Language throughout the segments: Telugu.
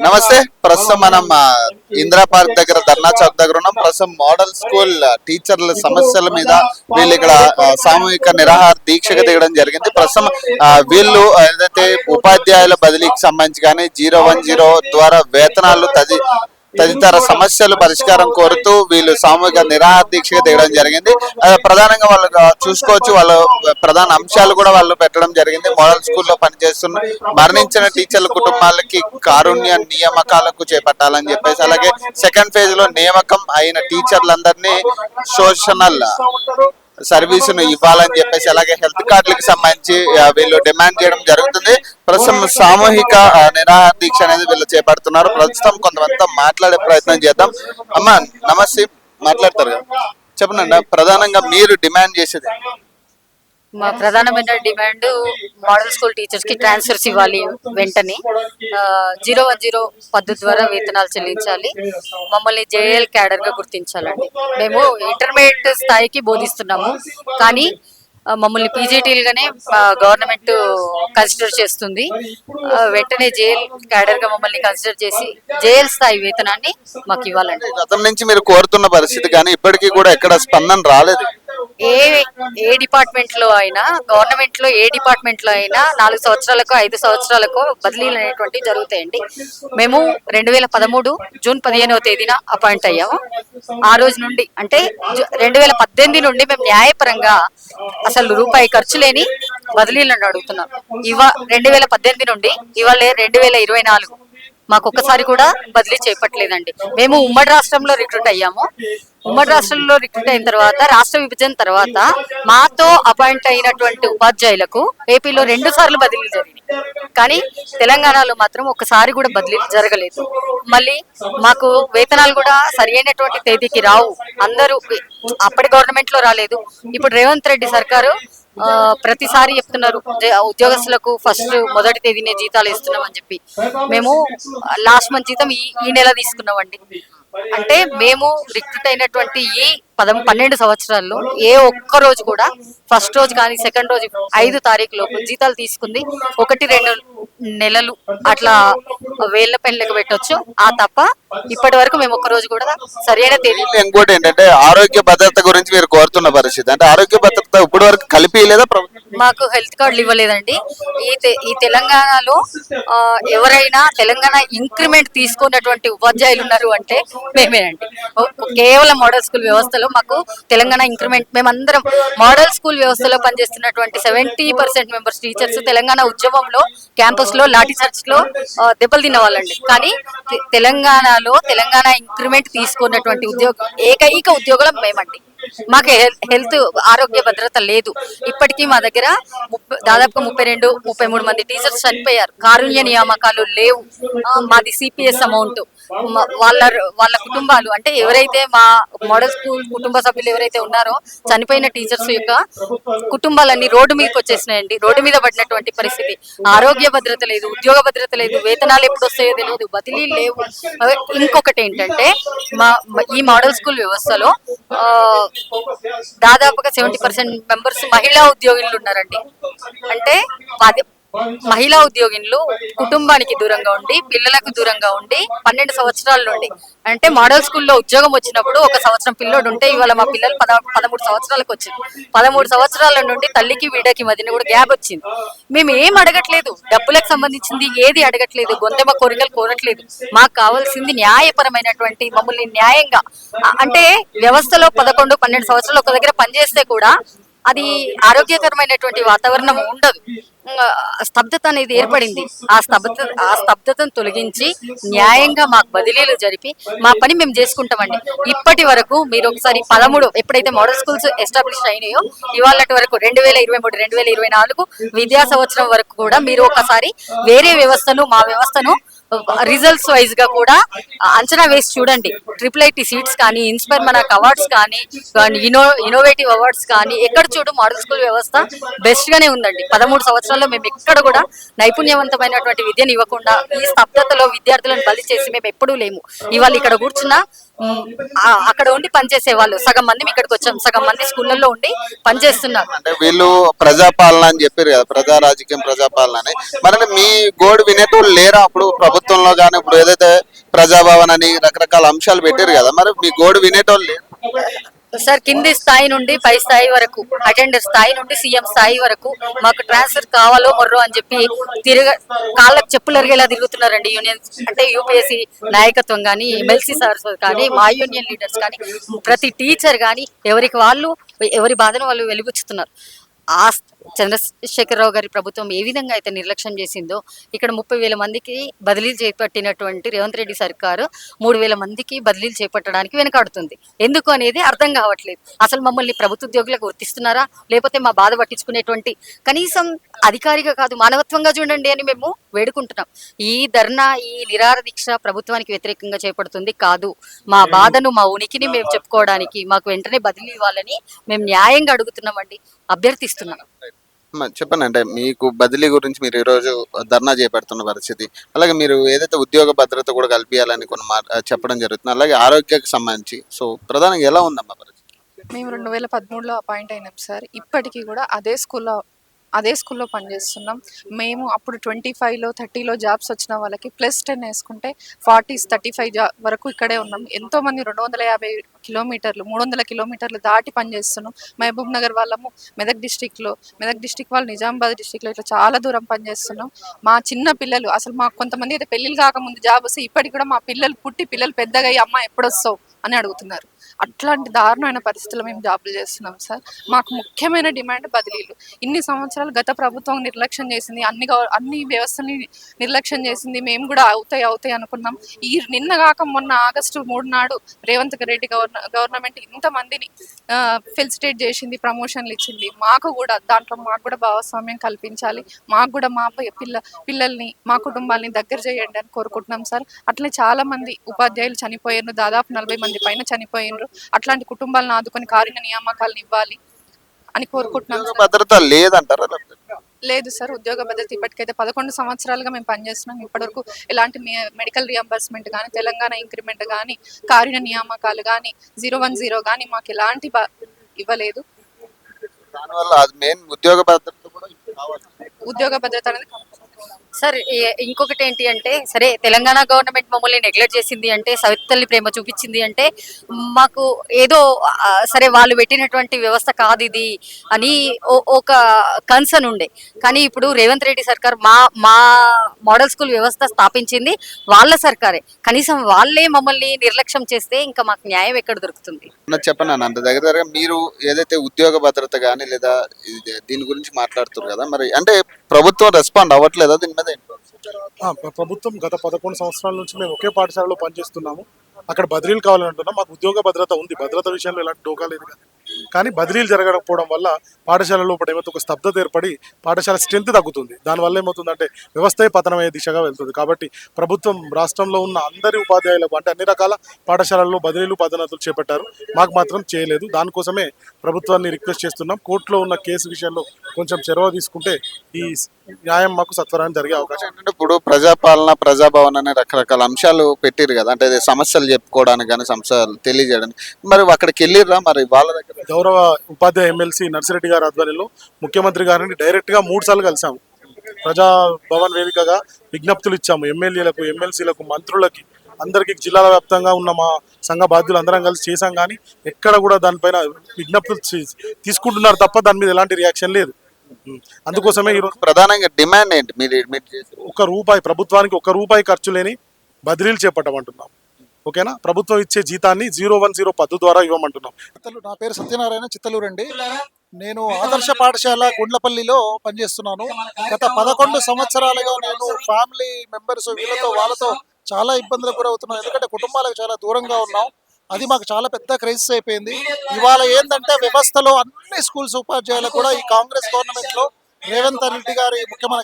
నమస్తే. ప్రస్తుతం మనం ఇందిరా పార్క్ దగ్గర ధర్నా చౌక్ దగ్గర ఉన్నాం. ప్రస్తుతం మోడల్ స్కూల్ టీచర్ల సమస్యల మీద వీళ్ళు ఇక్కడ సామూహిక నిరాహార దీక్షగా దిగడం జరిగింది. ప్రస్తుతం వీళ్ళు ఏదైతే ఉపాధ్యాయుల బదిలీకి సంబంధించి కానీ 010 ద్వారా వేతనాలు తదితర సమస్యలు పరిష్కారం కోరుతూ వీళ్ళు సామూహిక నిరాహార దీక్షగా దిగడం జరిగింది. ప్రధానంగా వాళ్ళు చూసుకోవచ్చు, వాళ్ళ ప్రధాన అంశాలు కూడా వాళ్ళు పెట్టడం జరిగింది. మోడల్ స్కూల్లో పనిచేస్తున్న మరణించిన టీచర్ల కుటుంబాలకి కారుణ్య నియామకాలకు చేపట్టాలని చెప్పేసి, అలాగే సెకండ్ ఫేజ్ లో నియామకం అయిన టీచర్లందరినీ సోషనల్ సర్వీసును ఇవ్వాలని చెప్పేసి, అలాగే హెల్త్ కార్డులకు సంబంధించి వీళ్ళు డిమాండ్ చేయడం జరుగుతుంది. ప్రస్తుతం సామూహిక నిరాహార దీక్ష అనేది వీళ్ళు చేపడుతున్నారు. ప్రస్తుతం కొంతమందితో మాట్లాడే ప్రయత్నం చేద్దాం. అమ్మా నమస్తే, మాట్లాడతారు కదా, చెప్పండి. ప్రధానంగా మీరు డిమాండ్ చేసేది? మా ప్రధానమైన డిమాండ్ మోడల్ స్కూల్ టీచర్స్ కి ట్రాన్స్ఫర్స్ ఇవ్వాలి, వెంటనే 010 పద్ధతి ద్వారా వేతనాలు చెల్లించాలి, మమ్మల్ని జేఎల్ క్యాడర్ గా గుర్తించాలండి. మేము ఇంటర్మీడియట్ స్థాయికి బోధిస్తున్నాము, కానీ మమ్మల్ని పీజీటీలుగానే గవర్నమెంట్ కన్సిడర్ చేస్తుంది. వెంటనే జేఎల్ క్యాడర్ గా మమ్మల్ని కన్సిడర్ చేసి జేఎల్ స్థాయి వేతనాన్ని మాకు ఇవ్వాలండి. గతం నుంచి మీరు కోరుతున్న పరిస్థితి కానీ ఇప్పటికీ కూడా ఎక్కడ స్పందన రాలేదు. ఏ డిపార్ట్మెంట్ లో అయినా, గవర్నమెంట్ లో ఏ డిపార్ట్మెంట్ లో అయినా 4 సంవత్సరాలకు 5 సంవత్సరాలకు బదిలీలు అనేటువంటి జరుగుతాయండి. మేము 2013 జూన్ 15వ తేదీన అపాయింట్ అయ్యాము. ఆ రోజు నుండి అంటే 2018 నుండి మేము న్యాయపరంగా అసలు రూపాయి ఖర్చు లేని బదిలీలను అడుగుతున్నాం. 2018 నుండి ఇవాళ 2024 మాకు ఒక్కసారి కూడా బదిలీ చేపట్టలేదండి. మేము ఉమ్మడి రాష్ట్రంలో రిక్రూట్ అయ్యాము. ఉమ్మడి రాష్ట్రంలో రిక్రూట్ అయిన తర్వాత, రాష్ట్ర విభజన తర్వాత మాతో అపాయింట్ అయినటువంటి ఉపాధ్యాయులకు ఏపీలో 2 సార్లు బదిలీలు జరిగినాయి, కానీ తెలంగాణలో మాత్రం ఒక్కసారి కూడా బదిలీలు జరగలేదు. మళ్ళీ మాకు వేతనాలు కూడా సరి అయినటువంటి తేదీకి రావు. అందరూ అప్పటి గవర్నమెంట్ లో రాలేదు. ఇప్పుడు రేవంత్ రెడ్డి సర్కారు ప్రతిసారి చెప్తున్నారు ఉద్యోగస్తులకు మొదటి తేదీనే జీతాలు ఇస్తున్నాం అని చెప్పి. మేము లాస్ట్ మంత్ జీతం ఈ నెల తీసుకున్నామండి. అంటే మేము రిక్రూట్ అయినటువంటి ఈ 12 సంవత్సరాల్లో ఏ ఒక్క రోజు కూడా ఫస్ట్ రోజు కానీ సెకండ్ రోజు 5 తారీఖు లోపు జీతాలు తీసుకుంది 1-2 నెలలు అట్లా వేళ్ల పెళ్లికి పెట్టొచ్చు. ఆ తప్ప ఇప్పటి వరకు మేము ఒక్క రోజు కూడా సరైన తేదీ. ఇంకోటి ఏంటంటే ఆరోగ్య భద్రత గురించి మీరు కోరుతున్న పరిస్థితి, అంటే ఆరోగ్య భద్రత ఇప్పటి వరకు కలిపి లేదా? మాకు హెల్త్ కార్డులు ఇవ్వలేదండి. ఈ తెలంగాణలో ఎవరైనా తెలంగాణ ఇంక్రిమెంట్ తీసుకున్నటువంటి ఉపాధ్యాయులు ఉన్నారు అంటే మేమేనండి. కేవలం మోడల్ స్కూల్ వ్యవస్థలో మాకు తెలంగాణ ఇంక్రిమెంట్, మేమందరం మోడల్ స్కూల్ వ్యవస్థలో పనిచేస్తున్నటువంటి 70% మెంబర్స్ టీచర్స్ తెలంగాణ ఉద్యమంలో క్యాంపస్ లో లాఠీ చార్జ్ లో దెబ్బలు తిన్న వాళ్ళండి. కానీ తెలంగాణలో తెలంగాణ ఇంక్రిమెంట్ తీసుకున్నటువంటి ఏకైక ఉద్యోగులం మేమండి. మాకు హెల్త్ ఆరోగ్య భద్రత లేదు. ఇప్పటికీ మా దగ్గర దాదాపుగా 32-33 మంది టీచర్స్ చనిపోయారు. కారుణ్య నియామకాలు లేవు. మాది సిపిఎస్ అమౌంట్. వాళ్ళ కుటుంబాలు అంటే ఎవరైతే మా మోడల్ స్కూల్ కుటుంబ సభ్యులు ఎవరైతే ఉన్నారో చనిపోయిన టీచర్స్ యొక్క కుటుంబాలన్నీ రోడ్డు మీదకి వచ్చేసినాయండి. రోడ్డు మీద పడినటువంటి పరిస్థితి. ఆరోగ్య భద్రత లేదు, ఉద్యోగ భద్రత లేదు, వేతనాలు ఎప్పుడు వస్తాయో తెలియదు, బదిలీ లేవు. ఇంకొకటి ఏంటంటే ఈ మోడల్ స్కూల్ వ్యవస్థలో దాదాపుగా 70% మెంబర్స్ మహిళా ఉద్యోగులు ఉన్నారండి. అంటే మహిళా ఉద్యోగినులు కుటుంబానికి దూరంగా ఉండి, పిల్లలకు దూరంగా ఉండి 12 సంవత్సరాల నుండి, అంటే మోడల్ స్కూల్లో ఉద్యోగం వచ్చినప్పుడు 1 సంవత్సరం పిల్లోడు ఉంటే ఇవాళ మా పిల్లలు 13 సంవత్సరాలకు వచ్చింది. 13 సంవత్సరాల నుండి తల్లికి వీడకి మధ్యన కూడా గ్యాప్ వచ్చింది. మేము ఏం అడగట్లేదు, డబ్బులకు సంబంధించింది ఏది అడగట్లేదు, గొంతెమ్మ కోరికలు కోరట్లేదు. మాకు కావాల్సింది న్యాయపరమైనటువంటి, మమ్మల్ని న్యాయంగా, అంటే వ్యవస్థలో 11-12 సంవత్సరాలు ఒక దగ్గర పనిచేస్తే కూడా అది ఆరోగ్యకరమైనటువంటి వాతావరణం ఉండదు. స్తబ్దత అనేది ఏర్పడింది. ఆ స్తబ్దతను తొలగించి న్యాయంగా మాకు బదిలీలు జరిపి మా పని మేము చేసుకుంటామండి. ఇప్పటి వరకు మీరు ఒకసారి 13 ఎప్పుడైతే మోడల్ స్కూల్స్ ఎస్టాబ్లిష్ అయినాయో ఇవాళ వరకు 2023-2024 విద్యా సంవత్సరం వరకు కూడా మీరు ఒకసారి వేరే వ్యవస్థను మా వ్యవస్థను రిజల్ట్స్ వైజ్ గా కూడా అంచనా వేసి చూడండి. IIIT సీట్స్ కానీ, ఇన్స్పైర్ మనకు అవార్డ్స్ కానీ, ఇన్నోవేటివ్ అవార్డ్స్ కానీ, ఎక్కడ చూడు మోడల్ స్కూల్ వ్యవస్థ బెస్ట్ గానే ఉందండి. 13 సంవత్సరాల్లో మేము ఎక్కడ కూడా నైపుణ్యవంతమైనటువంటి విద్యను ఇవ్వకుండా ఈ స్తబ్దతలో విద్యార్థులను బలి చేసి మేము ఎప్పుడూ లేము. ఇవాళ ఇక్కడ కూర్చున్నా అక్కడ ఉండి పనిచేసే వాళ్ళు సగం మంది ఇక్కడికి వచ్చాం, సగం మంది స్కూళ్ళల్లో ఉండి పనిచేస్తున్నారు. అంటే వీళ్ళు ప్రజాపాలన అని చెప్పారు కదా, ప్రజా రాజకీయం ప్రజాపాలన అని. మరి మీ గోడు వినేటోళ్ళు లేరా అప్పుడు ప్రభుత్వంలో కానీ? ఇప్పుడు ఏదైతే ప్రజాభవన్ అని రకరకాల అంశాలు పెట్టారు కదా, మరి మీ గోడు వినేటోళ్ళు లేరు? సార్ కింది స్థాయి నుండి పై స్థాయి వరకు, అటెండర్ స్థాయి నుండి సీఎం స్థాయి వరకు మాకు ట్రాన్స్ఫర్ కావాలో మొర్రో అని చెప్పి కాళ్ళకు చెప్పులు అరిగేలా తిరుగుతున్నారండి యూనియన్. అంటే యూపీఎస్సీ నాయకత్వం కానీ, ఎమ్మెల్సీ సార్స్ కానీ, మా యూనియన్ లీడర్స్ కానీ, ప్రతి టీచర్ కానీ ఎవరికి వాళ్ళు ఎవరి బాధను వాళ్ళు వెలిబుచ్చుతున్నారు. ఆ చంద్రశేఖరరావు గారి ప్రభుత్వం ఏ విధంగా అయితే నిర్లక్ష్యం చేసిందో, ఇక్కడ 30,000 మందికి బదిలీలు చేపట్టినటువంటి రేవంత్ రెడ్డి సర్కారు 3,000 మందికి బదిలీలు చేపట్టడానికి వెనకాడుతుంది. ఎందుకు అనేది అర్థం కావట్లేదు. అసలు మమ్మల్ని ప్రభుత్వ ఉద్యోగులకు గుర్తిస్తున్నారా, లేకపోతే మా బాధ పట్టించుకునేటువంటి కనీసం అధికారిగా కాదు మానవత్వంగా చూడండి అని మేము వేడుకుంటున్నాం. ఈ ధర్నా, ఈ నిరాహార దీక్ష ప్రభుత్వానికి వ్యతిరేకంగా చేపడుతుంది కాదు. మా బాధను, మా ఉనికిని మేము చెప్పుకోవడానికి మాకు వెంటనే బదిలీ ఇవ్వాలని మేము న్యాయంగా అడుగుతున్నామండి, అభ్యర్థిస్తున్నాం. చెప్పండి, అంటే మీకు బదిలీ గురించి మీరు ఈరోజు ధర్నా చేపడుతున్న పరిస్థితి, అలాగే మీరు ఏదైతే ఉద్యోగ భద్రత కూడా కల్పించాలని కొన్ని చెప్పడం జరుగుతుంది, అలాగే ఆరోగ్యకి సంబంధించి సో ప్రధానంగా ఎలా ఉందమ్మా పరిస్థితి? మేము 2013లో అపాయింట్ అయినాం సార్. ఇప్పటికీ కూడా అదే స్కూల్లో పనిచేస్తున్నాం. మేము అప్పుడు 25లో 30లో జాబ్స్ వచ్చిన వాళ్ళకి +10 వేసుకుంటే 40s 35 వరకు ఇక్కడే ఉన్నాం. ఎంతోమంది 250 కిలోమీటర్లు 300 కిలోమీటర్లు దాటి పనిచేస్తున్నాం. మహబూబ్ నగర్ వాళ్ళము మెదక్ డిస్టిక్ వాళ్ళు నిజామాబాద్ డిస్టిక్లో ఇట్లా చాలా దూరం పనిచేస్తున్నాం. మా చిన్న పిల్లలు అసలు మాకు కొంతమంది అయితే పెళ్ళిళ్ళు కాకముందు జాబ్ వస్తే ఇప్పటికి కూడా మా పిల్లలు పుట్టి పిల్లలు పెద్దగా అయ్యి అమ్మ ఎప్పుడొస్తావు అని అడుగుతున్నారు. అట్లాంటి దారుణమైన పరిస్థితుల్లో మేము జాబులు చేస్తున్నాం సార్. మాకు ముఖ్యమైన డిమాండ్ బదిలీలు. ఇన్ని సంవత్సరాలు గత ప్రభుత్వం నిర్లక్ష్యం చేసింది, అన్ని వ్యవస్థని నిర్లక్ష్యం చేసింది. మేము కూడా అవుతాయి అనుకున్నాం. నిన్న కాక మొన్న ఆగస్టు 3 నాడు రేవంత్ రెడ్డి గవర్నమెంట్ ఇంతమందిని ఫెలిసిటేట్ చేసింది, ప్రమోషన్లు ఇచ్చింది. మాకు కూడా భాగస్వామ్యం కల్పించాలి. మాకు కూడా మా పిల్లల్ని మా కుటుంబాలని దగ్గర చేయండి అని కోరుకుంటున్నాం సార్. అట్లనే చాలా మంది ఉపాధ్యాయులు చనిపోయారు, దాదాపు 40 మంది పైన చనిపోయినారు. అట్లాంటి కుటుంబాలను ఆదుకొని కారుణ్య నియామకాలను ఇవ్వాలి అని కోరుకుంటున్నాం. భద్రత లేదంటారా? లేదు సార్, ఉద్యోగ భద్రత ఇప్పటికైతే 11 సంవత్సరాలుగా మేము పనిచేస్తున్నాం. ఇప్పటివరకు ఎలాంటి మెడికల్ రియంబర్స్మెంట్ కానీ, తెలంగాణ ఇంక్రిమెంట్ కానీ, కారుణ్య నియామకాలు కానీ, 010 కానీ మాకు ఎలాంటి ఇవ్వలేదు. దానివల్ల అది మెయిన్ ఉద్యోగ భద్రత కూడా ఉద్యోగ భద్రత అనేది సార్ ఇంకొకటి ఏంటి అంటే, సరే తెలంగాణ గవర్నమెంట్ మమ్మల్ని నెగ్లెక్ట్ చేసింది అంటే, సవితల్లి ప్రేమ చూపించింది అంటే మాకు ఏదో సరే వాళ్ళు పెట్టినటువంటి వ్యవస్థ కాదు ఇది అని ఒక కన్సర్న్ ఉండే. కానీ ఇప్పుడు రేవంత్ రెడ్డి సర్కార్ మా మోడల్ స్కూల్ వ్యవస్థ స్థాపించింది వాళ్ళ సర్కారే. కనీసం వాళ్ళే మమ్మల్ని నిర్లక్ష్యం చేస్తే ఇంకా మాకు న్యాయం ఎక్కడ దొరుకుతుంది? చెప్పండి అంత దగ్గర మీరు ఏదైతే ఉద్యోగ భద్రత కానీ లేదా దీని గురించి మాట్లాడుతున్నారు కదా, మరి అంటే ప్రభుత్వం రెస్పాండ్ అవ్వట్లేదా దీని మీద? ప్రభుత్వం గత 11 సంవత్సరాల నుంచి మేము ఒకే పాఠశాలలో పనిచేస్తున్నాము. అక్కడ బదిలీలు కావాలంటున్నాం. మాకు ఉద్యోగ భద్రత ఉంది, భద్రత విషయంలో ఎలాంటి డోకా లేదు. కానీ బదిలీలు జరగకపోవడం వల్ల పాఠశాలలో ఏమైతే ఒక స్తబ్దత ఏర్పడి పాఠశాల స్ట్రెంత్ తగ్గుతుంది. దానివల్ల ఏమవుతుందంటే వ్యవస్థే పతనమయ్యే దిశగా వెళ్తుంది. కాబట్టి ప్రభుత్వం రాష్ట్రంలో ఉన్న అందరి ఉపాధ్యాయులకు అంటే అన్ని రకాల పాఠశాలల్లో బదిలీలు పదోన్నతులు చేపట్టారు, మాకు మాత్రం చేయలేదు. దానికోసమే ప్రభుత్వాన్ని రిక్వెస్ట్ చేస్తున్నాం. కోర్టులో ఉన్న కేసు విషయంలో కొంచెం చొరవ తీసుకుంటే ఈ న్యాయం మాకు సత్వరాన్ని జరిగే అవకాశం. అంటే ఇప్పుడు ప్రజాపాలన, ప్రజాభవన్ అనే రకరకాల అంశాలు పెట్టిరు కదా, అంటే సమస్యలు చెప్పుకోవడానికి కానీ సమస్యలు తెలియజేయడానికి, మరి అక్కడికి వెళ్ళిర్రా? మరి వాళ్ళ దగ్గర గౌరవ ఉపాధ్యాయ ఎమ్మెల్సీ నర్సిరెడ్డి గారి ఆధ్వర్యంలో ముఖ్యమంత్రి గారిని డైరెక్ట్గా 3 సార్లు కలిసాము. ప్రజాభవన్ వేదికగా విజ్ఞప్తులు ఇచ్చాము ఎమ్మెల్యేలకు, ఎమ్మెల్సీలకు, మంత్రులకి, అందరికీ జిల్లాల వ్యాప్తంగా ఉన్న మా సంఘ బాధ్యులు అందరం కలిసి చేశాం. కానీ ఎక్కడ కూడా దానిపైన విజ్ఞప్తులు తీసుకుంటున్నారు తప్ప దాని మీద ఎలాంటి రియాక్షన్ లేదు. అందుకోసమే ఈరోజు ప్రధానంగా డిమాండ్ ఏంటి? మీరు ₹1 ప్రభుత్వానికి ₹1 ఖర్చు లేని బదిలీలు చేపట్టమంటున్నాం. ఓకేనా? ప్రభుత్వం ఇచ్చే జీతాన్ని 010 పద్దు ద్వారా ఇవ్వమంటున్నాం. నా పేరు సత్యనారాయణ, చిత్తలూరు అండి. నేను ఆదర్శ పాఠశాల గుండ్లపల్లిలో పనిచేస్తున్నాను. గత 11 సంవత్సరాలుగా నేను ఫ్యామిలీ మెంబర్స్ వాళ్ళతో చాలా ఇబ్బందులకు గురవుతున్నాం. ఎందుకంటే కుటుంబాలకు చాలా దూరంగా ఉన్నాం. అది మాకు చాలా పెద్ద క్రైసిస్ అయిపోయింది. ఇవాళ ఏంటంటే వ్యవస్థలో అన్ని స్కూల్స్ ఉపాధ్యాయులు కూడా ఈ కాంగ్రెస్ గవర్నమెంట్ లో రేవంత్ రెడ్డి గారి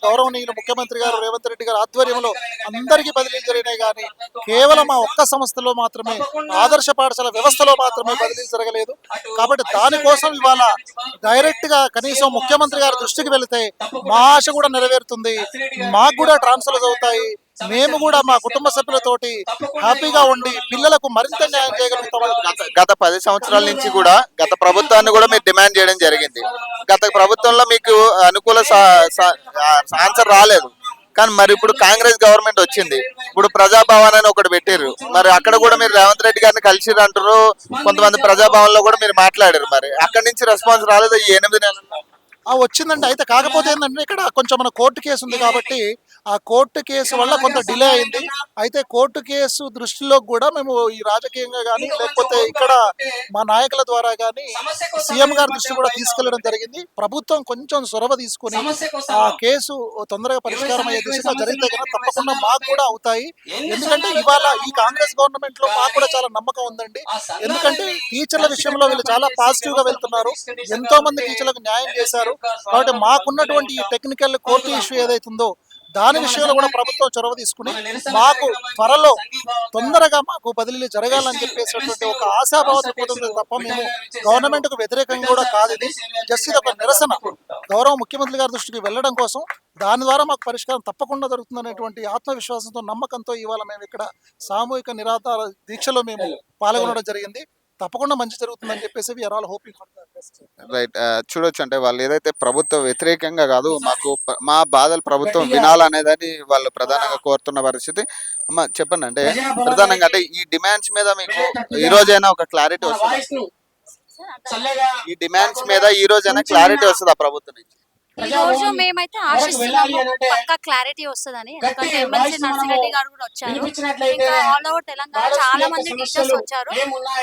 గౌరవనీయులు ముఖ్యమంత్రి గారు రేవంత్ రెడ్డి గారి ఆధ్వర్యంలో అందరికీ బదిలీలు జరిగినాయి. కానీ కేవలం ఆ ఒక్క సంస్థలో మాత్రమే, ఆదర్శ పాఠశాల వ్యవస్థలో మాత్రమే బదిలీలు జరగలేదు. కాబట్టి దానికోసం ఇవాళ డైరెక్ట్ గా కనీసం ముఖ్యమంత్రి గారి దృష్టికి వెళితే మా ఆశ కూడా నెరవేరుతుంది, మాకు కూడా ట్రాన్స్ఫర్స్ అవుతాయి, మేము కూడా మా కుటుంబ సభ్యులతోటి హ్యాపీగా ఉండి పిల్లలకు మరింత న్యాయం చేయగలుగుతామని గత 10 సంవత్సరాల నుంచి కూడా గత ప్రభుత్వాన్ని కూడా మీరు డిమాండ్ చేయడం జరిగింది. గత ప్రభుత్వంలో మీకు అనుకూల ఆన్సర్ రాలేదు. కానీ మరి ఇప్పుడు కాంగ్రెస్ గవర్నమెంట్ వచ్చింది. ఇప్పుడు ప్రజాభవన్ అని ఒకటి పెట్టారు. మరి అక్కడ కూడా మీరు రేవంత్ రెడ్డి గారిని కలిసిరు అంటారు. కొంతమంది ప్రజాభవన్ లో కూడా మీరు మాట్లాడారు. మరి అక్కడి నుంచి రెస్పాన్స్ రాలేదు ఈ 8 నెలల్లో. వచ్చిందండి. అయితే కాకపోతే ఏంటంటే ఇక్కడ కొంచెం మన కోర్టు కేసు ఉంది కాబట్టి ఆ కోర్టు కేసు వల్ల కొంత డిలే అయింది. అయితే కోర్టు కేసు దృష్టిలో కూడా మేము ఈ రాజకీయంగా కానీ లేకపోతే ఇక్కడ మా నాయకుల ద్వారా కానీ సీఎం గారి దృష్టి కూడా తీసుకెళ్లడం జరిగింది. ప్రభుత్వం కొంచెం చొరవ తీసుకుని ఆ కేసు తొందరగా పరిష్కారం అయ్యే దిశగా జరిగితే కనుక తప్పకుండా మాకు కూడా అవుతాయి. ఎందుకంటే ఇవాళ ఈ కాంగ్రెస్ గవర్నమెంట్ లో మాకు కూడా చాలా నమ్మకం ఉందండి. ఎందుకంటే టీచర్ల విషయంలో వీళ్ళు చాలా పాజిటివ్ గా వెళ్తున్నారు. ఎంతో మంది టీచర్లకు న్యాయం చేశారు. కాబట్టి మాకున్నటువంటి ఈ టెక్నికల్ కోర్టు ఇష్యూ ఏదైతుందో దాని విషయంలో కూడా ప్రభుత్వం చొరవ తీసుకుని మాకు త్వరలో తొందరగా మాకు బదిలీలు జరగాలని చెప్పేసినటువంటి ఒక ఆశాభావం పోతుంది తప్ప మేము గవర్నమెంట్ కు వ్యతిరేకంగా కూడా కాదు. ఇది జస్ట్ ఇది ఒక నిరసన గౌరవ ముఖ్యమంత్రి గారి దృష్టికి వెళ్ళడం కోసం. దాని ద్వారా మాకు పరిష్కారం తప్పకుండా జరుగుతుందనేటువంటి ఆత్మవిశ్వాసంతో నమ్మకంతో ఇవాళ మేము ఇక్కడ సామూహిక నిరాధార దీక్షలో మేము పాల్గొనడం జరిగింది. తప్పకుండా మంచి జరుగుతుందని చెప్పేసి we are all hoping for the best. Right. చూడొచ్చు అంటే వాళ్ళు ఏదైతే ప్రభుత్వ వ్యతిరేకంగా కాదు, మాకు మా బాధలు ప్రభుత్వం వినాలనేదని వాళ్ళు ప్రధానంగా కోరుతున్న పరిస్థితి. అమ్మ చెప్పండి, అంటే ప్రధానంగా అంటే ఈ డిమాండ్స్ మీద మీకు ఈ రోజైనా ఒక క్లారిటీ వస్తుంది? ఈ డిమాండ్స్ మీద ఈ రోజైనా క్లారిటీ వస్తుందా ప్రభుత్వం నుంచి? ఈ రోజు మేమైతే ఆశిస్తున్నాము పక్కా క్లారిటీ వస్తుందని. ఎందుకంటే ఎమ్మెల్సీ నర్సిరెడ్డి గారు కూడా వచ్చారు. ఇంకా ఆల్ ఓవర్ తెలంగాణ చాలా మంది టీచర్స్ వచ్చారు.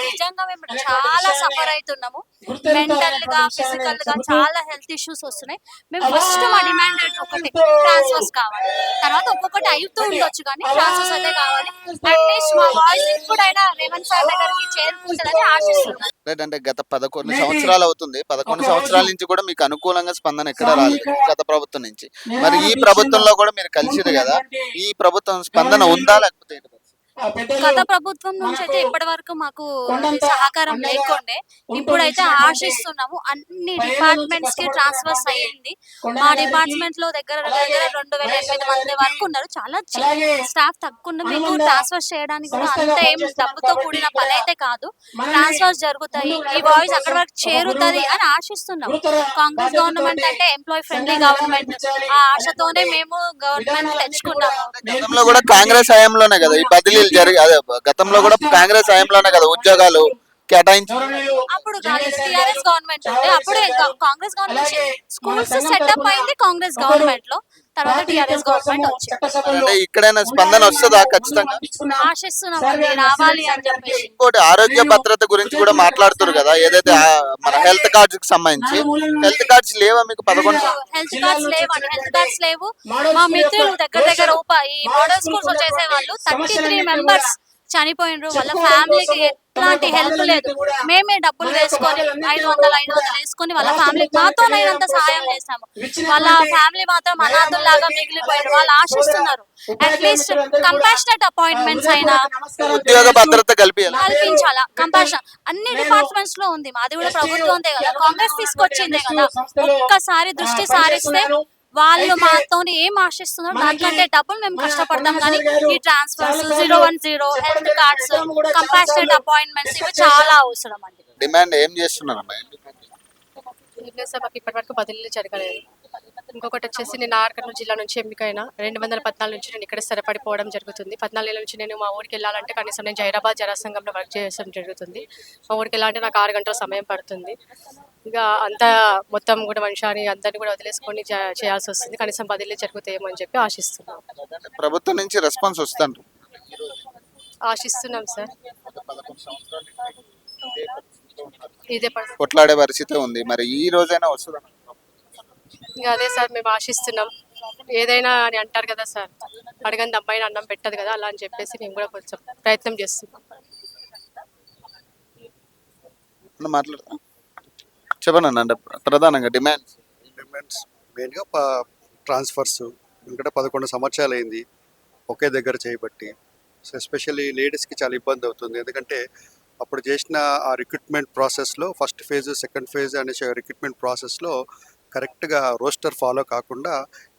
నిజంగా మేము చాలా సఫర్ అవుతున్నాము. మెంటల్ గా ఫిజికల్ గా చాలా హెల్త్ ఇష్యూస్ వస్తున్నాయి. మేము ఫస్ట్ మా డిమాండ్ ఒకటి ట్రాన్స్ఫర్స్ కావాలి. తర్వాత ఒక్కొక్కటి అవుతూ ఉండొచ్చు కానీ ట్రాన్స్ఫర్స్ అయితే కావాలి. అట్లీస్ట్ మా వాయిస్ ఇప్పుడైనా రేవంత్ సార్ దగ్గరికి చేరుకుంటుందని ఆశిస్తున్నాం. రైట్. అంటే గత 11 సంవత్సరాలు అవుతుంది. 11 సంవత్సరాల నుంచి కూడా మీకు అనుకూలంగా స్పందన ఎక్కడ రాలేదు గత ప్రభుత్వం నుంచి. మరి ఈ ప్రభుత్వంలో కూడా మీరు కలిసిరు కదా, ఈ ప్రభుత్వం స్పందన ఉందా లేకపోతే ఏంటి? గత ప్రభుత్వం నుంచి అయితే ఇప్పటి వరకు మాకు సహకారం లేకుండే. ఇప్పుడైతే ఆశిస్తున్నాము. అన్ని డిపార్ట్మెంట్స్ కి ట్రాన్స్ఫర్స్ అయ్యింది. మా డిపార్ట్మెంట్ లో దగ్గర 2008 మంది వరకు ఉన్నారు. చాలా స్టాఫ్ తక్కువ ఉంది. మీకు ట్రాన్స్ఫర్ చేయడానికి కూడా అంత ఏం డబ్బుతో కూడిన పని అయితే కాదు. ట్రాన్స్ఫర్స్ జరుగుతాయి. ఈ వాయిస్ అక్కడ వరకు చేరుతుంది అని ఆశిస్తున్నాం. కాంగ్రెస్ గవర్నమెంట్ అంటే ఎంప్లాయీ ఫ్రెండ్లీ గవర్నమెంట్. ఆ ఆశతోనే మేము గవర్నమెంట్ తెచ్చుకున్నాము. గతంలో కూడా కాంగ్రెస్ హయాంలోనే కదా ఈ బదిలీలు అదే గతంలో కూడా కాంగ్రెస్ హయాంలోనే కదా ఉద్యోగాలు కేటాయించి. అప్పుడు టిఆర్ఎస్ గవర్నమెంట్ ఉంటే అప్పుడే కాంగ్రెస్ గవర్నమెంట్ స్కూల్స్ సెటప్ అయింది కాంగ్రెస్ గవర్నమెంట్ లో. తర్వాత టిఆర్ఎస్ గవర్నమెంట్ వచ్చింది. అంటే ఇక్కడైనా స్పందన వస్తుందా? ఖచ్చితంగా ఆశిస్తున్నాం రావాలి అని చెప్పేసి. ఇంకోటి ఆరోగ్య భద్రత గురించి కూడా మాట్లాడుతారు కదా, ఏదైతే మన హెల్త్ కార్డ్స్ కి సంబంధించి. హెల్త్ కార్డ్స్ లేవా మీకు? 11 హెల్త్ కార్డ్స్ లేవండి. హెల్త్ కార్డ్స్ లేవు. మా మిత్రులు దగ్గర ఈ మోడల్ స్కూల్స్ చేసే వాళ్ళు 33 మెంబర్స్ చనిపోయినరు. వాళ్ళ ఫ్యామిలీకి ఎట్లాంటి హెల్ప్ లేదు. మేమే డబ్బులు వేసుకొని 500 వేసుకొని వాళ్ళ ఫ్యామిలీకి మాతోనైనంత సహాయం చేశాము. వాళ్ళ ఫ్యామిలీ మాత్రం అనాథుల్లాగా మిగిలిపోయారు. వాళ్ళు ఆశిస్తున్నారు అట్లీస్ట్ కంపాషనెట్ అపాయింట్మెంట్స్ అయినా ఉద్యోగ భద్రత కల్పించాలా. కంపాషన్ అన్ని డిపార్ట్మెంట్స్ లో ఉంది. మాది కూడా ప్రభుత్వందే కదా, కాంగ్రెస్ తీసుకొచ్చిందే కదా. ఒక్కసారి దృష్టి సారిస్తే వాళ్ళు మాతో ఏం ఆశిస్తున్నారు దానికంటే డబ్బులు మేము కష్టపడతాం. కానీ ఈ transfers 010 health cards compassionate appointments ఇవి చాలా అవసరం అండి. డిమాండ్ ఏం చేస్తున్నారమ్మా? మాకు ఇప్పటి వరకు బదిలీలు జరగలేదు. ఇంకొకటి వచ్చేసి నేను ఆర్కర్నూలు జిల్లా నుంచి ఎంపికైనా 2014 నుంచి నేను ఇక్కడ స్థిరపడిపోవడం జరుగుతుంది. 14 ఏళ్ళ నుంచి నేను మా ఊరికి వెళ్ళాలంటే కనీసం నేను జైరాబాద్ జనసంఘంలో వర్క్ చేయడం జరుగుతుంది. మా ఊరికి వెళ్ళాలంటే నాకు 6 గంటల సమయం పడుతుంది. ఇక అంతా మొత్తం కూడా మనిషిని అందరినీ కూడా వదిలేసుకొని చేయాల్సి వస్తుంది. కనీసం బదిలీ జరుగుతాయేమో అని చెప్పి ఆశిస్తున్నాం. ప్రభుత్వం నుంచి రెస్పాన్స్ వస్తుంది ఆశిస్తున్నాం సార్. ఇదే కొట్లాడే పరిస్థితి ఉంది. మరి ఈ రోజైనా వస్తుందా? ఇంకా అదే సార్ మేము ఆశిస్తున్నాం. ఏదైనా అని అంటారు కదా సార్, అడగంది అమ్మాయిని అన్నం పెట్టదు కదా, అలా అని చెప్పేసి మేము కూడా కొంచెం ప్రయత్నం చేస్తున్నాం. మాట్లాడతా చెప్పండి. అంటే ప్రధానంగా డిమాండ్స్ మెయిన్గా ట్రాన్స్ఫర్స్. ఎందుకంటే 11 సంవత్సరాలు అయింది ఒకే దగ్గర చేయబట్టి. సో ఎస్పెషల్లీ లేడీస్కి చాలా ఇబ్బంది అవుతుంది. ఎందుకంటే అప్పుడు చేసిన ఆ రిక్రూట్మెంట్ ప్రాసెస్లో ఫస్ట్ ఫేజ్ సెకండ్ ఫేజ్ అనే రిక్రూట్మెంట్ ప్రాసెస్లో కరెక్ట్గా రోస్టర్ ఫాలో కాకుండా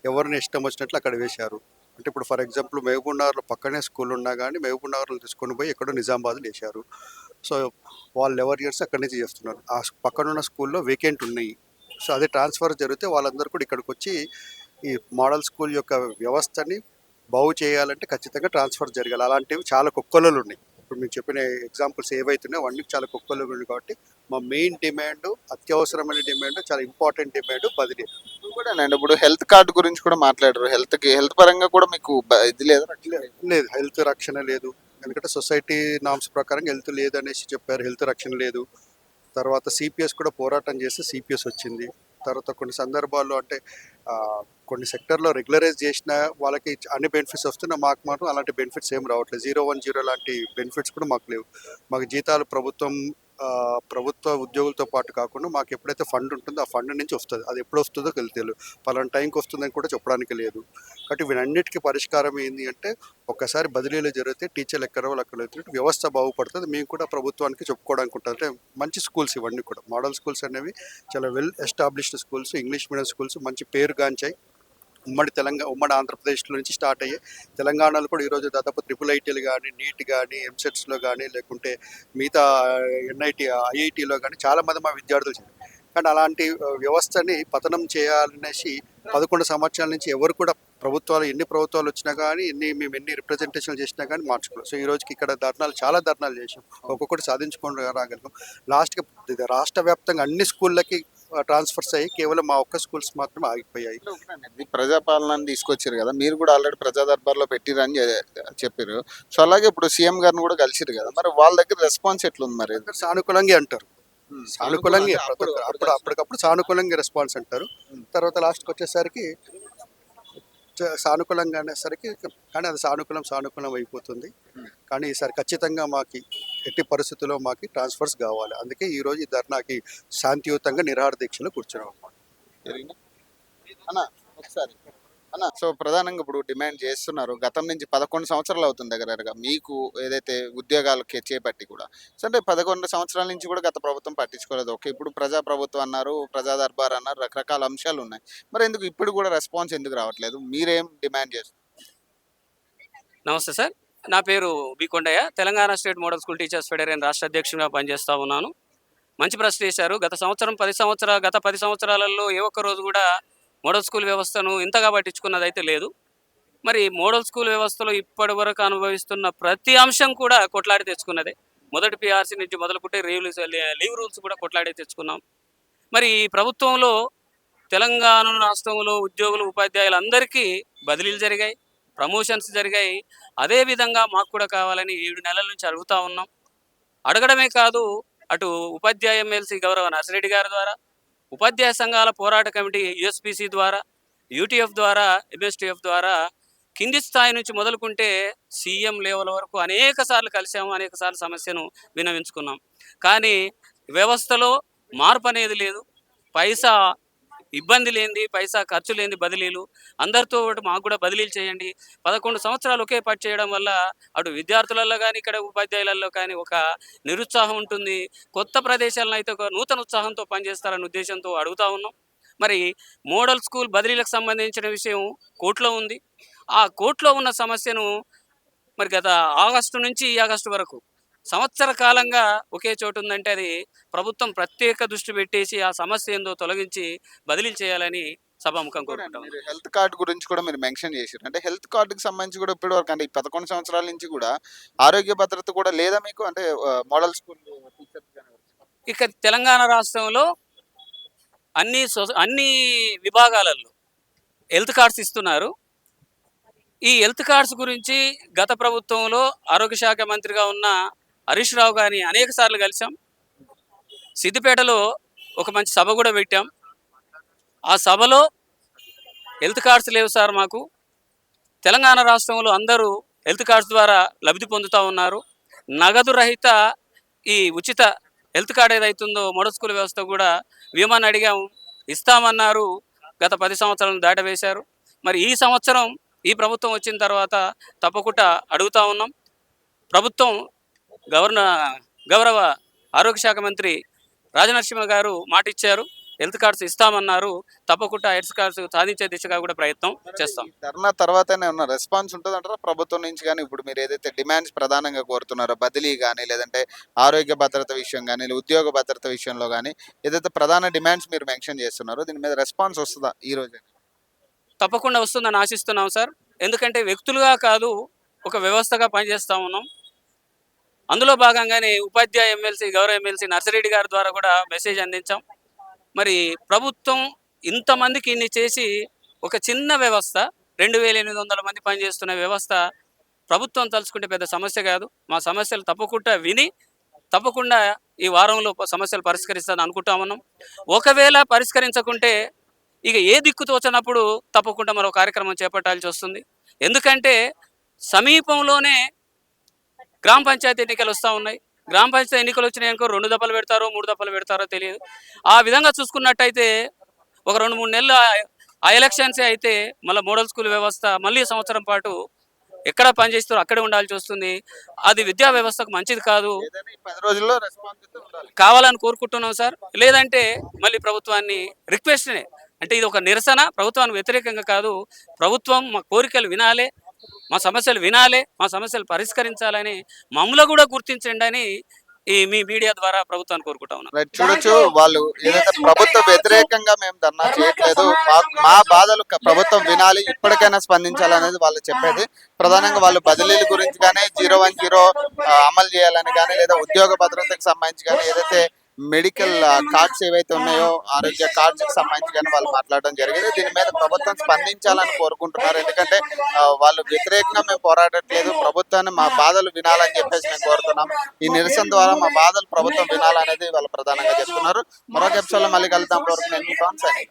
ఎవరిని ఇష్టం వచ్చినట్లు అక్కడ వేశారు. అంటే ఇప్పుడు ఫర్ ఎగ్జాంపుల్ మహబూబ్నగర్లో పక్కనే స్కూల్ ఉన్నా కానీ మహబూబ్నగర్లో తీసుకొని పోయి ఎక్కడో నిజామాబాద్లో వేశారు. సో వాళ్ళు ఎవరి ఇయర్స్ అక్కడి నుంచి చేస్తున్నారు. ఆ పక్కనున్న స్కూల్లో వేకెంట్ ఉన్నాయి. సో అదే ట్రాన్స్ఫర్ జరిగితే వాళ్ళందరూ కూడా ఇక్కడికి వచ్చి ఈ మోడల్ స్కూల్ యొక్క వ్యవస్థని బాగు చేయాలంటే ఖచ్చితంగా ట్రాన్స్ఫర్ జరగాలి. అలాంటివి చాలా కుక్కలు ఉన్నాయి. ఇప్పుడు మీరు చెప్పిన ఎగ్జాంపుల్స్ ఏవైతున్నాయో అవన్నీ చాలా కుక్కలు ఉన్నాయి. కాబట్టి మా మెయిన్ డిమాండ్, అత్యవసరమైన డిమాండ్, చాలా ఇంపార్టెంట్ డిమాండ్ బదిలీ. కూడా ఇప్పుడు హెల్త్ కార్డు గురించి కూడా మాట్లాడారు. హెల్త్ పరంగా కూడా మీకు ఇది లేదా? లేదు, హెల్త్ రక్షణ లేదు. ఎందుకంటే సొసైటీ నామ్స్ ప్రకారం హెల్త్ లేదు అనేసి చెప్పారు. హెల్త్ రక్షణ లేదు. తర్వాత సిపిఎస్ కూడా పోరాటం చేస్తే సిపిఎస్ వచ్చింది. తర్వాత కొన్ని సందర్భాల్లో అంటే కొన్ని సెక్టర్లో రెగ్యులరైజ్ చేసిన వాళ్ళకి అన్ని బెనిఫిట్స్ వస్తున్నా మాకు మాత్రం అలాంటి బెనిఫిట్స్ ఏం రావట్లేదు. 010 లాంటి బెనిఫిట్స్ కూడా మాకు లేవు. మాకు జీతాలు ప్రభుత్వ ఉద్యోగులతో పాటు కాకుండా మాకు ఎప్పుడైతే ఫండ్ ఉంటుందో ఆ ఫండ్ నుంచి వస్తుంది. అది ఎప్పుడు వస్తుందో తెలియదు. పలానా టైంకి వస్తుందని కూడా చెప్పడానికి లేదు. కాబట్టి వీటన్నిటికీ పరిష్కారం ఏంటి అంటే ఒక్కసారి బదిలీలు జరిగితే టీచర్లు ఎక్కడ వాళ్ళు అక్కడ వెళ్తున్నట్టు వ్యవస్థ బాగుపడుతుంది. మేము కూడా ప్రభుత్వానికి చెప్పుకోవడానికి ఉంటుంది. అంటే మంచి స్కూల్స్ ఇవన్నీ కూడా మోడల్ స్కూల్స్ అనేవి చాలా well established schools, English medium schools మంచి పేరుగాంచాయి. ఉమ్మడి ఆంధ్రప్రదేశ్లో నుంచి స్టార్ట్ అయ్యాయి. తెలంగాణలో కూడా ఈరోజు దాదాపు IIITలు కానీ, నీట్ కానీ, ఎంసెట్స్లో కానీ, లేకుంటే మిగతా NIT IITలో కానీ చాలామంది మా విద్యార్థులు చేశారు. కానీ అలాంటి వ్యవస్థని పతనం చేయాలనేసి 11 సంవత్సరాల నుంచి ఎవరు కూడా ఎన్ని ప్రభుత్వాలు వచ్చినా కానీ మేము ఎన్ని రిప్రజెంటేషన్లు చేసినా కానీ మార్చుకోలేదు. సో ఈ రోజుకి ఇక్కడ చాలా ధర్నాలు చేసాం. ఒక్కొక్కటి సాధించుకొని రాగలిగాం. లాస్ట్కి రాష్ట్ర వ్యాప్తంగా అన్ని స్కూళ్ళకి ట్రాన్స్ఫర్స్ అయ్యి కేవలం మా ఒక్క స్కూల్స్ మాత్రమే ఆగిపోయాయి. ప్రజాపాలన తీసుకొచ్చారు కదా, మీరు కూడా ఆల్రెడీ ప్రజా దర్బార్లో పెట్టిరని చెప్పారు. సో అలాగే ఇప్పుడు సీఎం గారిని కూడా కలిసిరు కదా, మరి వాళ్ళ దగ్గర రెస్పాన్స్ ఎట్లుంది? మరి సానుకూలంగా అంటారు. సానుకూలంగా అప్పటికప్పుడు సానుకూలంగా రెస్పాన్స్ అంటారు. తర్వాత లాస్ట్కి వచ్చేసరికి సానుకూలంగా అనేసరికి కానీ అది సానుకూలం అయిపోతుంది. కానీ ఈసారి ఖచ్చితంగా మాకు ఎట్టి పరిస్థితుల్లో మాకు ట్రాన్స్ఫర్స్ కావాలి. అందుకే ఈరోజు ఈ ధర్నాకి శాంతియుతంగా నిరాహార దీక్షలో కూర్చున్నాం. సో ప్రధానంగా ఇప్పుడు డిమాండ్ చేస్తున్నారు. గతం నుంచి 11 సంవత్సరాలు అవుతుంది దగ్గరగా మీకు ఏదైతే ఉద్యోగాలు చేపట్టి కూడా. సో అంటే 11 సంవత్సరాల నుంచి కూడా గత ప్రభుత్వం పట్టించుకోలేదు. ఓకే, ఇప్పుడు ప్రజా ప్రభుత్వం అన్నారు, ప్రజా దర్బార్ అన్నారు, రకరకాల అంశాలు ఉన్నాయి. మరి ఎందుకు ఇప్పుడు కూడా రెస్పాన్స్ ఎందుకు రావట్లేదు? మీరేం డిమాండ్ చేస్తారు? నమస్తే సార్, నా పేరు B Kondaiah. Telangana state model school teachers federation రాష్ట్ర అధ్యక్షుడిగా పనిచేస్తూ ఉన్నాను. మంచి ప్రశ్న చేశారు. గత 10 సంవత్సరాలలో ఏ ఒక్క రోజు కూడా మోడల్ స్కూల్ వ్యవస్థను ఇంతగా పట్టించుకున్నది అయితే లేదు. మరి మోడల్ స్కూల్ వ్యవస్థలో ఇప్పటి వరకు అనుభవిస్తున్న ప్రతి అంశం కూడా కొట్లాడి తెచ్చుకున్నదే. మొదటి PRC నుంచి మొదలుకుంటే లీవ్ రూల్స్ కూడా కొట్లాడి తెచ్చుకున్నాం. మరి ఈ ప్రభుత్వంలో తెలంగాణ రాష్ట్రంలో ఉద్యోగులు, ఉపాధ్యాయులందరికీ బదిలీలు జరిగాయి, ప్రమోషన్స్ జరిగాయి. అదేవిధంగా మాకు కూడా కావాలని 7 నెలల నుంచి అడుగుతూ ఉన్నాం. అడగడమే కాదు, అటు ఉపాధ్యాయ ఎమ్మెల్సీ గౌరవ నర్సిరెడ్డి గారి ద్వారా, ఉపాధ్యాయ సంఘాల పోరాట కమిటీ USPC ద్వారా, UTF ద్వారా, MSTF ద్వారా కింది స్థాయి నుంచి మొదలుకుంటే సీఎం లెవెల్ వరకు అనేక సార్లు కలిసాము, అనేక సార్లు సమస్యను విన్నవించుకున్నాం. కానీ వ్యవస్థలో మార్పు అనేది లేదు. పైసా ఇబ్బంది లేనిది, పైసా ఖర్చు లేనిది బదిలీలు. అందరితో మాకు కూడా బదిలీలు చేయండి. 11 సంవత్సరాలు ఒకే పని చేయడం వల్ల అటు విద్యార్థులలో కానీ, ఇక్కడ ఉపాధ్యాయులలో కానీ ఒక నిరుత్సాహం ఉంటుంది. కొత్త ప్రదేశాలను అయితే ఒక నూతన ఉత్సాహంతో పనిచేస్తారనే ఉద్దేశంతో అడుగుతూ ఉన్నాం. మరి మోడల్ స్కూల్ బదిలీలకు సంబంధించిన విషయం కోర్టులో ఉంది. ఆ కోర్టులో ఉన్న సమస్యను మరి గత ఆగస్టు నుంచి ఈ ఆగస్టు వరకు సంవత్సర కాలంగా ఒకే చోటు ఉందంటే అది ప్రభుత్వం ప్రత్యేక దృష్టి పెట్టేసి ఆ సమస్య ఏందో తొలగించి బదిలీలు చేయాలని సభాముఖం కోరుకుంటాం. హెల్త్ కార్డు గురించి కూడా మీరు మెన్షన్ చేశారు. అంటే హెల్త్ కార్డుకి సంబంధించి కూడా ఇప్పటి వరకు అంటే 11 సంవత్సరాల నుంచి కూడా ఆరోగ్య భద్రత కూడా లేదా మీకు? అంటే మోడల్ స్కూల్ ఇక తెలంగాణ రాష్ట్రంలో అన్ని విభాగాలలో హెల్త్ కార్డ్స్ ఇస్తున్నారు. ఈ హెల్త్ కార్డ్స్ గురించి గత ప్రభుత్వంలో ఆరోగ్య శాఖ మంత్రిగా ఉన్న హరీష్ రావు గారిని అనేక సార్లు కలిసాం. సిద్దిపేటలో ఒక మంచి సభ కూడా పెట్టాం. ఆ సభలో హెల్త్ కార్డ్స్ లేవు సార్, మాకు తెలంగాణ రాష్ట్రంలో అందరూ హెల్త్ కార్డ్స్ ద్వారా లబ్ధి పొందుతూ ఉన్నారు. నగదు రహిత ఈ ఉచిత హెల్త్ కార్డ్ ఏదైతుందో మోడల్ స్కూల్ వ్యవస్థ కూడా ఇవ్వమని అడిగాము, ఇస్తామన్నారు. గత 10 సంవత్సరాలను దాటవేశారు. మరి ఈ సంవత్సరం ఈ ప్రభుత్వం వచ్చిన తర్వాత తప్పకుండా అడుగుతూ ఉన్నాం. ప్రభుత్వం గౌరవ ఆరోగ్య శాఖ మంత్రి రాజనరసింహ గారు మాట ఇచ్చారు, హెల్త్ కార్డ్స్ ఇస్తామన్నారు. తప్పకుండా హెల్త్ కార్డ్స్ సాధించే దిశగా కూడా ప్రయత్నం చేస్తాం. ధర్నా తర్వాతనే ఉన్న రెస్పాన్స్ ఉంటుంది అంటారా ప్రభుత్వం నుంచి? కానీ ఇప్పుడు మీరు ఏదైతే డిమాండ్స్ ప్రధానంగా కోరుతున్నారో బదిలీ కానీ, లేదంటే ఆరోగ్య భద్రత విషయం కానీ, ఉద్యోగ భద్రత విషయంలో కానీ, ఏదైతే ప్రధాన డిమాండ్స్ మీరు మెన్షన్ చేస్తున్నారో దీని మీద రెస్పాన్స్ వస్తుందా ఈ రోజు? తప్పకుండా వస్తుందని ఆశిస్తున్నాం సార్. ఎందుకంటే వ్యక్తులుగా కాదు, ఒక వ్యవస్థగా పనిచేస్తూ ఉన్నాం. అందులో భాగంగానే ఉపాధ్యాయ ఎమ్మెల్సీ, గౌరవ ఎమ్మెల్సీ నర్సిరెడ్డి గారి ద్వారా కూడా మెసేజ్ అందించాం. మరి ప్రభుత్వం ఇంతమందికి ఇన్ని చేసి ఒక చిన్న వ్యవస్థ 2800 మంది పనిచేస్తున్న వ్యవస్థ ప్రభుత్వం తలుచుకుంటే పెద్ద సమస్య కాదు. మా సమస్యలు తప్పకుండా విని తప్పకుండా ఈ వారంలో సమస్యలు పరిష్కరిస్తాను అనుకుంటా ఉన్నాం. ఒకవేళ పరిష్కరించకుంటే ఇక ఏ దిక్కు తోచనప్పుడు తప్పకుండా మరో కార్యక్రమం చేపట్టాల్సి వస్తుంది. ఎందుకంటే సమీపంలోనే గ్రామ పంచాయతీ ఎన్నికలు వస్తూ ఉన్నాయి. గ్రామ పంచాయతీ ఎన్నికలు వచ్చినాయనుకో 2 దఫలు పెడతారో 3 దఫలు పెడతారో తెలియదు. ఆ విధంగా చూసుకున్నట్టయితే ఒక 2-3 నెలలు ఆ ఎలక్షన్సే అయితే మళ్ళీ మోడల్ స్కూల్ వ్యవస్థ మళ్ళీ సంవత్సరం పాటు ఎక్కడ పనిచేస్తారో అక్కడే ఉండాల్సి వస్తుంది. అది విద్యా వ్యవస్థకు మంచిది కాదు. ఏదైనా ఈ 10 రోజుల్లో రెస్పాన్స్ అయితే ఉండాలి. కావాలని కోరుకుంటున్నాం సార్. లేదంటే మళ్ళీ ప్రభుత్వాన్ని రిక్వెస్ట్నే, అంటే ఇది ఒక నిరసన, ప్రభుత్వానికి వ్యతిరేకంగా కాదు. ప్రభుత్వం మా కోరికలు వినాలి, మా సమస్యలు వినాలి, మా సమస్యలు పరిష్కరించాలని మమ్మల్ని కూడా గుర్తించండి అని ఈ మీ మీడియా ద్వారా ప్రభుత్వాన్ని కోరుకుంటా ఉన్నాం. రైట్, చూడొచ్చు వాళ్ళు ఏదైతే ప్రభుత్వ వ్యతిరేకంగా మేము ధర్నా చేయట్లేదు, మా బాధలు ప్రభుత్వం వినాలి, ఇప్పటికైనా స్పందించాలనేది వాళ్ళు చెప్పేది. ప్రధానంగా వాళ్ళు బదిలీల గురించి కానీ, 010 అమలు చేయాలని కానీ, లేదా ఉద్యోగ భద్రతకు సంబంధించి కానీ, ఏదైతే మెడికల్ కార్డ్స్ ఏవైతే ఉన్నాయో ఆరోగ్య కార్డ్స్కి సంబంధించి కానీ వాళ్ళు మాట్లాడడం జరిగింది. దీని మీద ప్రభుత్వం స్పందించాలని కోరుకుంటున్నారు. ఎందుకంటే వాళ్ళు వ్యతిరేకంగా మేము పోరాడట్లేదు, ప్రభుత్వాన్ని మా బాధలు వినాలని చెప్పేసి మేము కోరుతున్నాం. ఈ నిరసన ద్వారా మా బాధలు ప్రభుత్వం వినాలనేది వాళ్ళు ప్రధానంగా చెప్తున్నారు. మరొక ఎపిసోడ్లో మళ్ళీ కలుద్దాం. నేను మీ పవన్ సైనిక.